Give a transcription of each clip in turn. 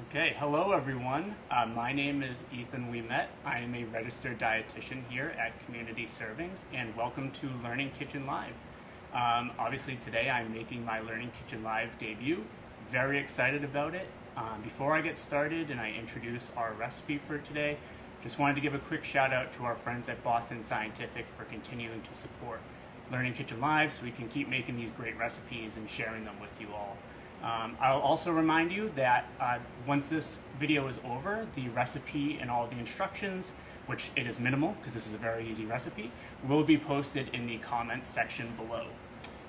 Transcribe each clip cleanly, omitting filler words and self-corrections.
Okay, hello everyone. My name is Ethan Ouimet. I am a registered dietitian here at Community Servings, and welcome to Learning Kitchen Live. Obviously today I'm making my Learning Kitchen Live debut. Very excited about it. Before I get started and I introduce our recipe for today, just wanted to give a quick shout out to our friends at Boston Scientific for continuing to support Learning Kitchen Live so we can keep making these great recipes and sharing them with you all. I'll also remind you that once this video is over, the recipe and all the instructions, which it is minimal because this is a very easy recipe, will be posted in the comments section below.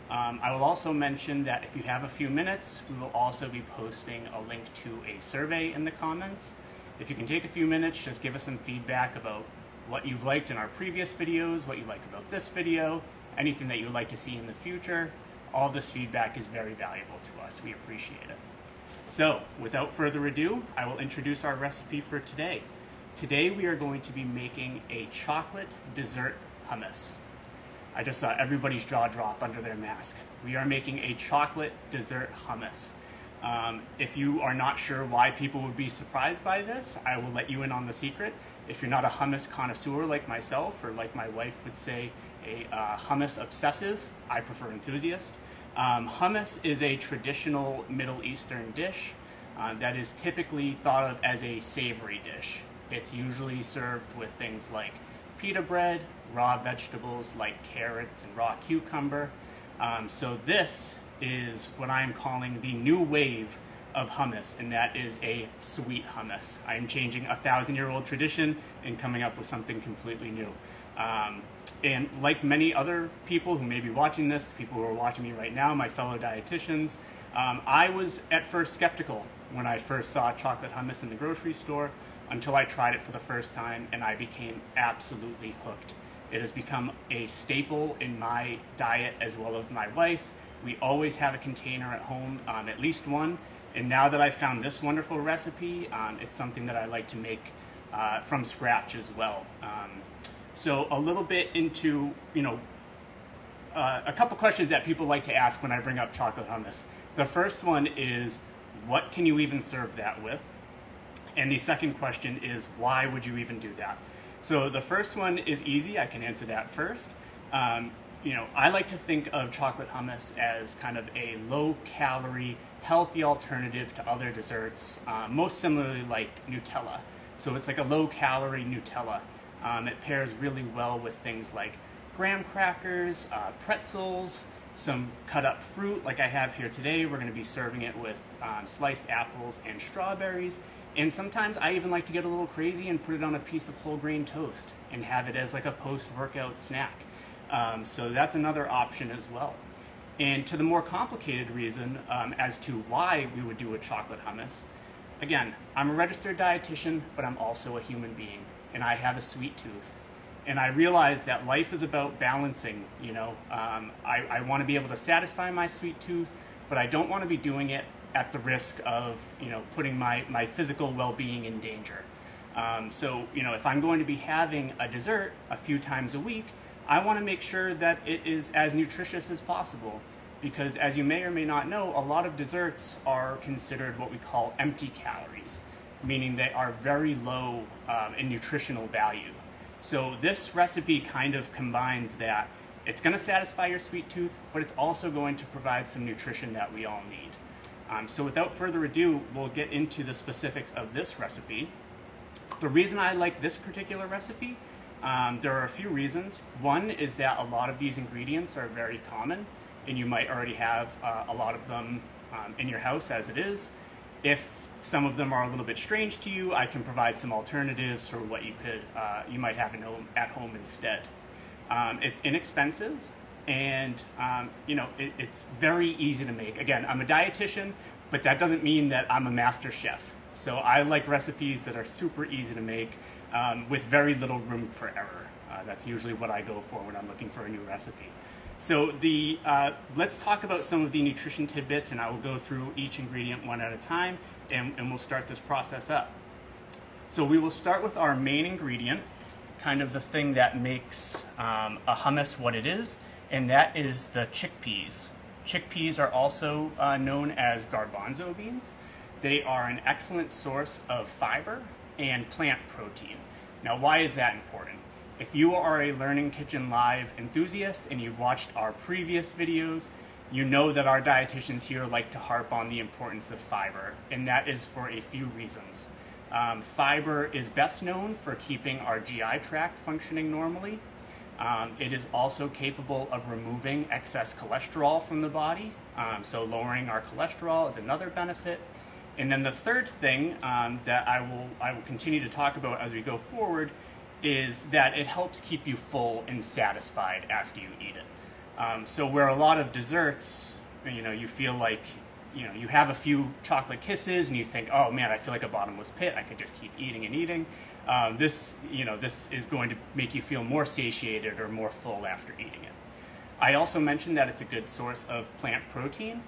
I will also mention that if you have a few minutes, we will also be posting a link to a survey in the comments. If you can take a few minutes, just give us some feedback about what you've liked in our previous videos, what you like about this video, anything that you would like to see in the future. All this feedback is very valuable to us. We appreciate it. So, without further ado, I will introduce our recipe for today. Today we are going to be making a chocolate dessert hummus. I just saw everybody's jaw drop under their mask. We are making a chocolate dessert hummus. If you are not sure why people would be surprised by this, I will let you in on the secret. If you're not a hummus connoisseur like myself, or like my wife would say, a hummus obsessive, I prefer enthusiast. Hummus is a traditional Middle Eastern dish that is typically thought of as a savory dish. It's usually served with things like pita bread, raw vegetables like carrots and raw cucumber. So this is what I'm calling the new wave of hummus, and that is a sweet hummus. I'm changing a 1,000-year-old tradition and coming up with something completely new. And like many other people who may be watching this, people who are watching me right now, my fellow dietitians, I was at first skeptical when I first saw chocolate hummus in the grocery store until I tried it for the first time, and I became absolutely hooked. It has become a staple in my diet as well as my wife. We always have a container at home, at least one, and now that I've found this wonderful recipe, it's something that I like to make from scratch as well. So a little bit into, a couple questions that people like to ask when I bring up chocolate hummus. The first one is, what can you even serve that with? And the second question is, why would you even do that? So the first one is easy. I can answer that first. I like to think of chocolate hummus as kind of a low-calorie, healthy alternative to other desserts, most similarly like Nutella. So it's like a low-calorie Nutella. It pairs really well with things like graham crackers, pretzels, some cut up fruit like I have here today. We're going to be serving it with sliced apples and strawberries. And sometimes I even like to get a little crazy and put it on a piece of whole grain toast and have it as like a post-workout snack. So that's another option as well. And to the more complicated reason as to why we would do a chocolate hummus, again, I'm a registered dietitian, but I'm also a human being, and I have a sweet tooth. And I realize that life is about balancing, I want to be able to satisfy my sweet tooth, but I don't want to be doing it at the risk of, putting my physical well-being in danger. So, if I'm going to be having a dessert a few times a week, I want to make sure that it is as nutritious as possible. Because as you may or may not know, a lot of desserts are considered what we call empty calories, meaning they are very low in nutritional value. So this recipe kind of combines that. It's going to satisfy your sweet tooth, but it's also going to provide some nutrition that we all need. So without further ado, we'll get into the specifics of this recipe. The reason I like this particular recipe, there are a few reasons. One is that a lot of these ingredients are very common, and you might already have a lot of them in your house as it is. If some of them are a little bit strange to you, I can provide some alternatives for what you might have at home instead. It's inexpensive, and it's very easy to make. Again, I'm a dietitian, but that doesn't mean that I'm a master chef. So I like recipes that are super easy to make with very little room for error. That's usually what I go for when I'm looking for a new recipe. So let's talk about some of the nutrition tidbits, and I will go through each ingredient one at a time, and we'll start this process up. So we will start with our main ingredient, kind of the thing that makes a hummus what it is, and that is the chickpeas. Chickpeas are also known as garbanzo beans. they are an excellent source of fiber and plant protein. Now, why is that important? If you are a Learning Kitchen Live enthusiast and you've watched our previous videos, you know that our dietitians here like to harp on the importance of fiber, and that is for a few reasons. Fiber is best known for keeping our GI tract functioning normally. It is also capable of removing excess cholesterol from the body, so lowering our cholesterol is another benefit. And then the third thing that I will continue to talk about as we go forward is that it helps keep you full and satisfied after you eat it. So where a lot of desserts, you feel like, you have a few chocolate kisses and you think, oh man, I feel like a bottomless pit. I could just keep eating and eating. This is going to make you feel more satiated or more full after eating it. I also mentioned that it's a good source of plant protein.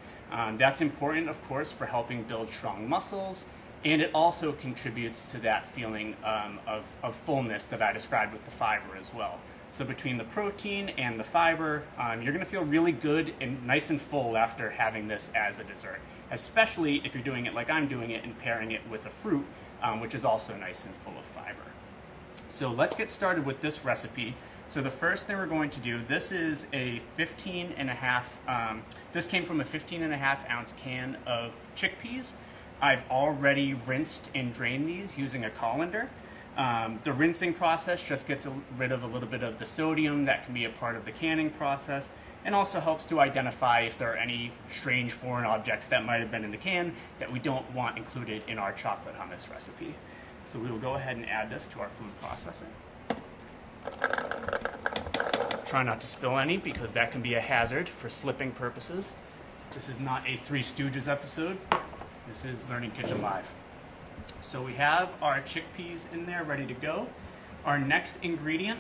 That's important, of course, for helping build strong muscles, and it also contributes to that feeling of fullness that I described with the fiber as well. So between the protein and the fiber, you're going to feel really good and nice and full after having this as a dessert, especially if you're doing it like I'm doing it and pairing it with a fruit, which is also nice and full of fiber. So let's get started with this recipe. So the first thing we're going to do, this is a 15.5, this came from a 15.5 ounce can of chickpeas. I've already rinsed and drained these using a colander. The rinsing process just gets rid of a little bit of the sodium that can be a part of the canning process, and also helps to identify if there are any strange foreign objects that might have been in the can that we don't want included in our chocolate hummus recipe. So we will go ahead and add this to our food processor. Try not to spill any because that can be a hazard for slipping purposes. This is not a Three Stooges episode. This is Learning Kitchen Live. So we have our chickpeas in there ready to go. Our next ingredient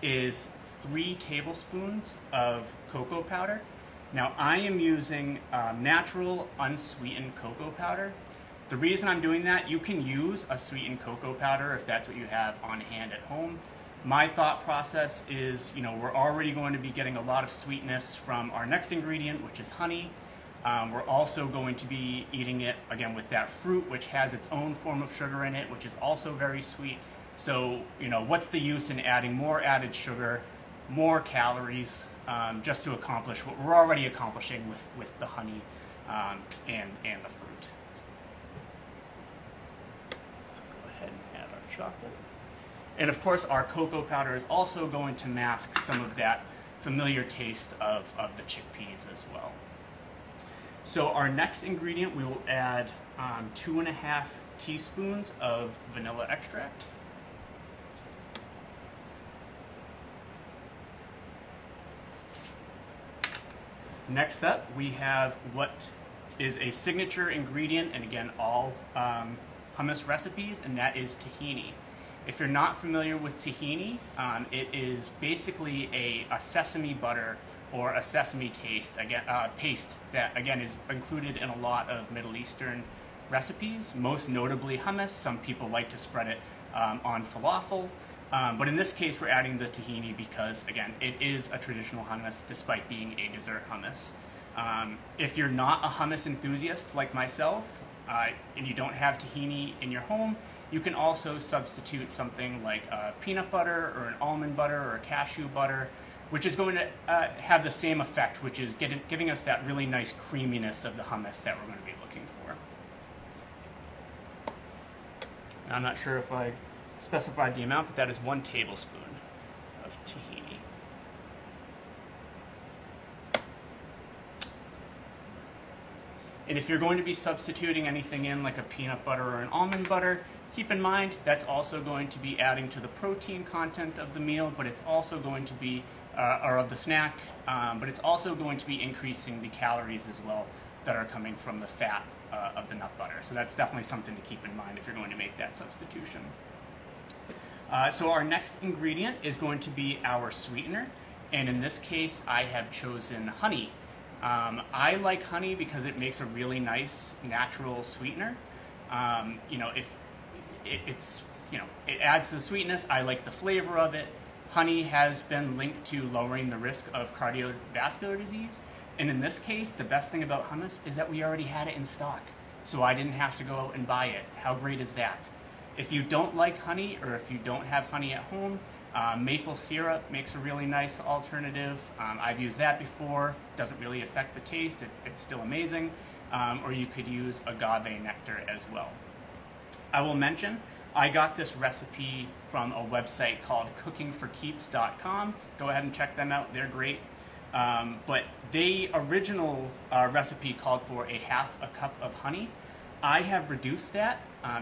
is 3 tablespoons of cocoa powder. Now I am using natural unsweetened cocoa powder. The reason I'm doing that, you can use a sweetened cocoa powder if that's what you have on hand at home. My thought process is, we're already going to be getting a lot of sweetness from our next ingredient, which is honey. We're also going to be eating it, again, with that fruit, which has its own form of sugar in it, which is also very sweet. So, what's the use in adding more added sugar, more calories, just to accomplish what we're already accomplishing with the honey and the fruit. So go ahead and add our chocolate. And of course, our cocoa powder is also going to mask some of that familiar taste of the chickpeas as well. So our next ingredient, we will add 2.5 teaspoons of vanilla extract. Next up, we have what is a signature ingredient, and again, all hummus recipes, and that is tahini. If you're not familiar with tahini, it is basically a sesame butter or a sesame paste that, again, is included in a lot of Middle Eastern recipes, most notably hummus. Some people like to spread it on falafel. But in this case, we're adding the tahini because, again, it is a traditional hummus despite being a dessert hummus. If you're not a hummus enthusiast like myself, and you don't have tahini in your home, you can also substitute something like peanut butter or an almond butter or a cashew butter, which is going to have the same effect, which is giving us that really nice creaminess of the hummus that we're going to be looking for. Now, I'm not sure if I specified the amount, but that is 1 tablespoon of tahini. And if you're going to be substituting anything in, like a peanut butter or an almond butter, keep in mind that's also going to be adding to the protein content of the meal, but it's also going to be, or of the snack, but it's also going to be increasing the calories as well that are coming from the fat of the nut butter. So that's definitely something to keep in mind if you're going to make that substitution. So our next ingredient is going to be our sweetener, and in this case I have chosen honey. I like honey because it makes a really nice natural sweetener. If it adds to the sweetness, I like the flavor of it. Honey has been linked to lowering the risk of cardiovascular disease, and in this case, the best thing about hummus is that we already had it in stock. so I didn't have to go out and buy it. How great is that? If you don't like honey, or if you don't have honey at home, maple syrup makes a really nice alternative. I've used that before. Doesn't really affect the taste. It's still amazing. Or you could use agave nectar as well. I will mention, I got this recipe from a website called cookingforkeeps.com. Go ahead and check them out. They're great. But the original recipe called for a half a cup of honey. I have reduced that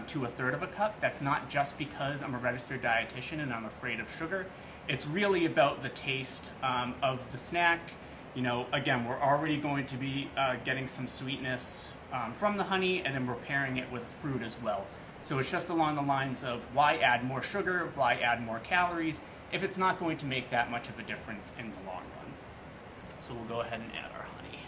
to a third of a cup. That's not just because I'm a registered dietitian and I'm afraid of sugar. It's really about the taste of the snack. You know, again, we're already going to be getting some sweetness from the honey, and then we're pairing it with fruit as well. So it's just along the lines of why add more sugar, why add more calories, if it's not going to make that much of a difference in the long run. So we'll go ahead and add our honey.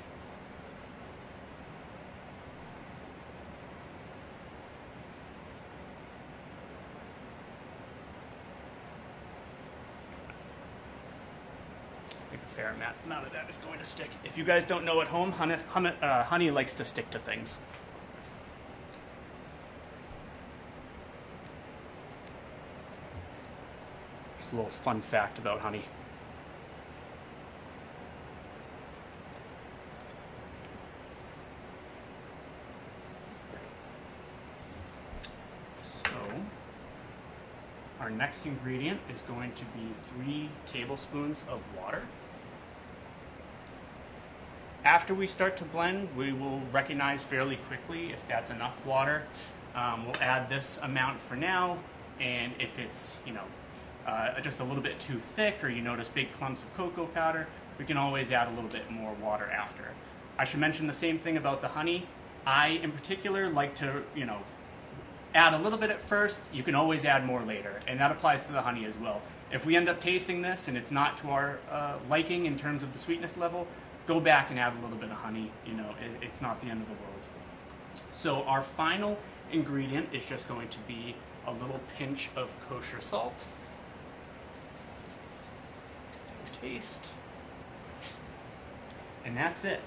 I think a fair amount of that is going to stick. If you guys don't know at home, honey likes to stick to things. Just a little fun fact about honey. Our next ingredient is going to be 3 tablespoons of water. After we start to blend, we will recognize fairly quickly if that's enough water. We'll add this amount for now, and if it's just a little bit too thick, or you notice big clumps of cocoa powder, we can always add a little bit more water after. I should mention the same thing about the honey. I, in particular, like to, add a little bit at first. You can always add more later, and that applies to the honey as well. If we end up tasting this and it's not to our liking in terms of the sweetness level, go back and add a little bit of honey. It's not the end of the world. So our final ingredient is just going to be a little pinch of kosher salt. Taste. And that's it.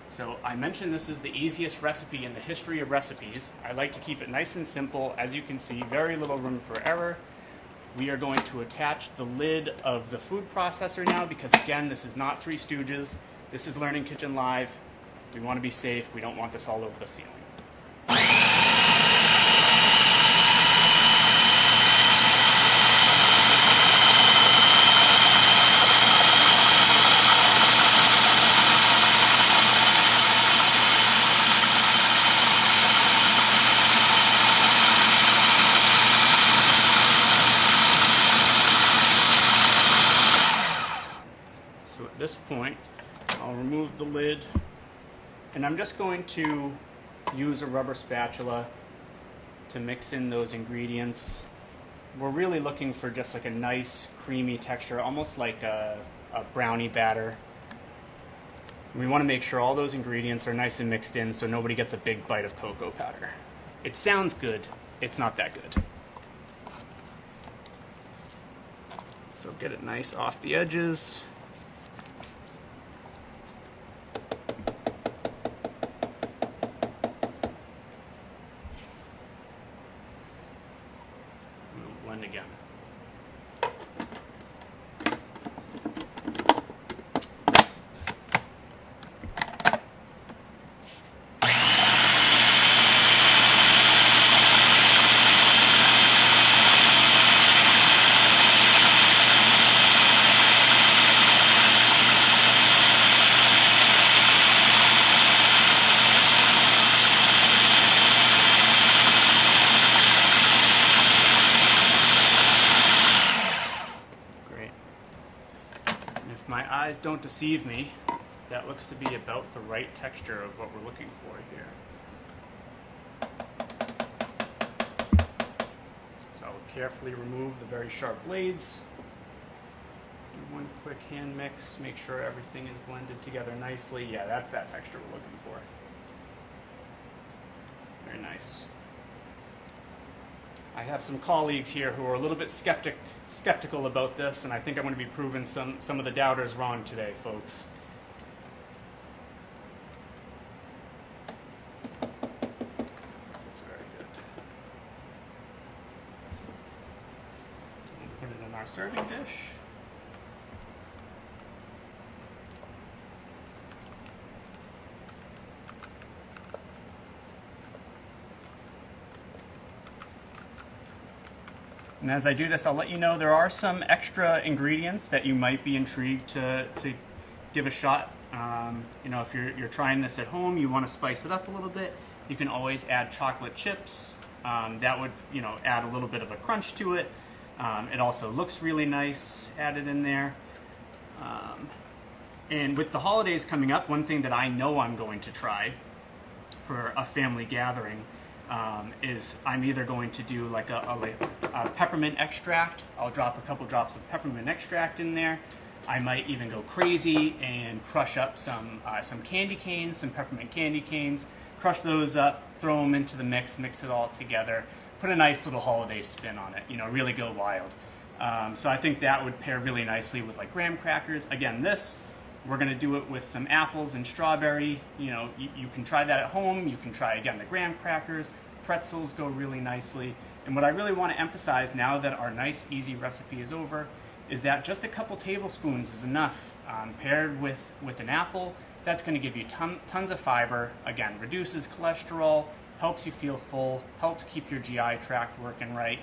So I mentioned this is the easiest recipe in the history of recipes. I like to keep it nice and simple. As you can see, very little room for error. We are going to attach the lid of the food processor now because, again, this is not Three Stooges. This is Learning Kitchen Live. We want to be safe. We don't want this all over the ceiling. At this point, I'll remove the lid, and I'm just going to use a rubber spatula to mix in those ingredients. We're really looking for just like a nice creamy texture, almost like a brownie batter. We want to make sure all those ingredients are nice and mixed in so nobody gets a big bite of cocoa powder. It sounds good, it's not that good. So get it nice off the edges. Blend again. If my eyes don't deceive me, that looks to be about the right texture of what we're looking for here. So I'll carefully remove the very sharp blades. Do one quick hand mix, make sure everything is blended together nicely. Yeah, that's that texture we're looking for. Very nice. I have some colleagues here who are a little bit skeptical about this, and I think I'm going to be proving some of the doubters wrong today, folks. our serving dish. And as I do this, I'll let you know there are some extra ingredients that you might be intrigued to give a shot. You know, if you're trying this at home, you want to spice it up a little bit, you can always add chocolate chips. That would, you know, add a little bit of a crunch to it. It also looks really nice added in there. And with the holidays coming up, one thing that I know I'm going to try for a family gathering is I'm either going to do like a peppermint extract. I'll drop a couple drops of peppermint extract in there. I might even go crazy and crush up some candy canes, some peppermint candy canes, crush those up, throw them into the mix it all together, put a nice little holiday spin on it, you know, really go wild. So I think that would pair really nicely with like graham crackers. Again, we're going to do it with some apples and strawberry. You know, you can try that at home. You can try, again, the graham crackers. Pretzels go really nicely. And what I really want to emphasize now that our nice, easy recipe is over is that just a couple tablespoons is enough. Paired with an apple, that's going to give you tons of fiber. Again, reduces cholesterol, helps you feel full, helps keep your GI tract working right.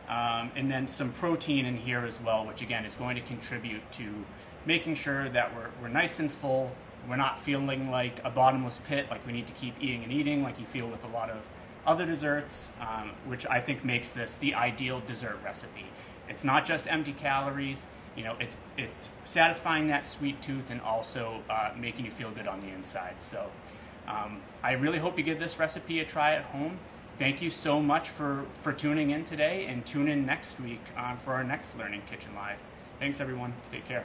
And then some protein in here as well, which again is going to contribute to making sure that we're nice and full. We're not feeling like a bottomless pit, like we need to keep eating and eating, like you feel with a lot of other desserts, which I think makes this the ideal dessert recipe. It's not just empty calories, you know, it's satisfying that sweet tooth and also making you feel good on the inside. So I really hope you give this recipe a try at home. Thank you so much for tuning in today, and tune in next week for our next Learning Kitchen Live. Thanks everyone, take care.